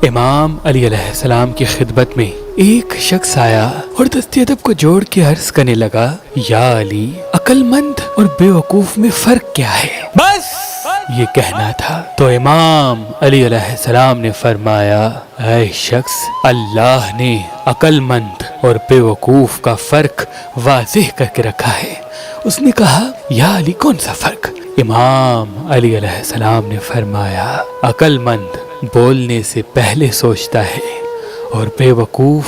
امام علی علیہ السلام کی خدمت میں ایک شخص آیا اور دست ادب کو جوڑ کے عرض کرنے لگا، یا علی، عقل مند اور بے وقوف میں فرق کیا ہے؟ بس یہ کہنا تھا تو امام علی علیہ السلام نے فرمایا، اے شخص، اللہ نے عقل مند اور بے وقوف کا فرق واضح کر کے رکھا ہے۔ اس نے کہا، یا علی، کون سا فرق؟ امام علی علیہ السلام نے فرمایا، عقل مند بولنے سے پہلے سوچتا ہے اور بے وقوف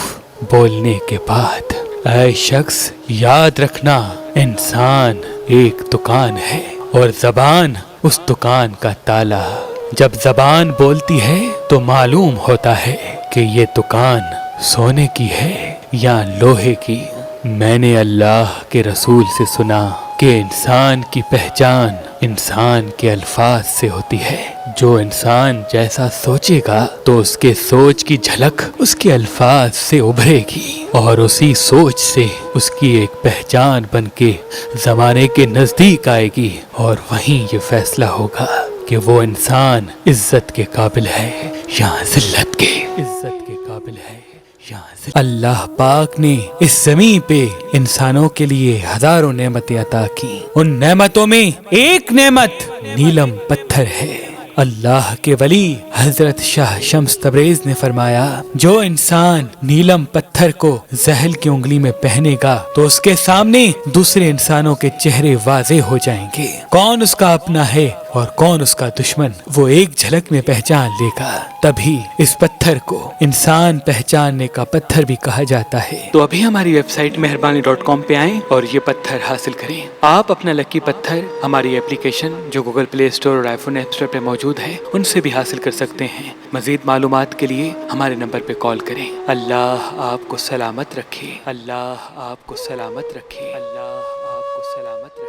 بولنے کے بعد۔ اے شخص، یاد رکھنا، انسان ایک دکان ہے اور زبان اس دکان کا تالا۔ جب زبان بولتی ہے تو معلوم ہوتا ہے کہ یہ دکان سونے کی ہے یا لوہے کی۔ میں نے اللہ کے رسول سے سنا کہ انسان کی پہچان انسان کے الفاظ سے ہوتی ہے۔ جو انسان جیسا سوچے گا تو اس کے سوچ کی جھلک اس کے الفاظ سے ابھرے گی اور اسی سوچ سے اس کی ایک پہچان بن کے زمانے کے نزدیک آئے گی، اور وہیں یہ فیصلہ ہوگا کہ وہ انسان عزت کے قابل ہے یا ذلت کے۔ عزت کے قابل ہے یا ذلت۔ اللہ پاک نے اس زمین پہ انسانوں کے لیے ہزاروں نعمتیں عطا کی۔ ان نعمتوں میں ایک نعمت نیلم پتھر ہے۔ اللہ کے ولی حضرت شاہ شمس تبریز نے فرمایا، جو انسان نیلم پتھر کو ذہل کی انگلی میں پہنے گا تو اس کے سامنے دوسرے انسانوں کے چہرے واضح ہو جائیں گے۔ کون اس کا اپنا ہے اور کون اس کا دشمن، وہ ایک جھلک میں پہچان لے گا۔ تبھی اس پتھر کو انسان پہچاننے کا پتھر بھی کہا جاتا ہے۔ تو ابھی ہماری ویب سائٹ مہربانی.com پہ آئیں اور یہ پتھر حاصل کریں۔ آپ اپنا لکی پتھر ہماری اپلیکیشن جو گوگل پلے اسٹور اور آئی فون ایپ اسٹور پہ موجود ہے ان سے بھی حاصل کر سکتے ہیں۔ مزید معلومات کے لیے ہمارے نمبر پہ کال کریں۔ اللہ آپ کو سلامت رکھے، اللہ آپ کو سلامت رکھے، اللہ آپ کو سلامت رکھے۔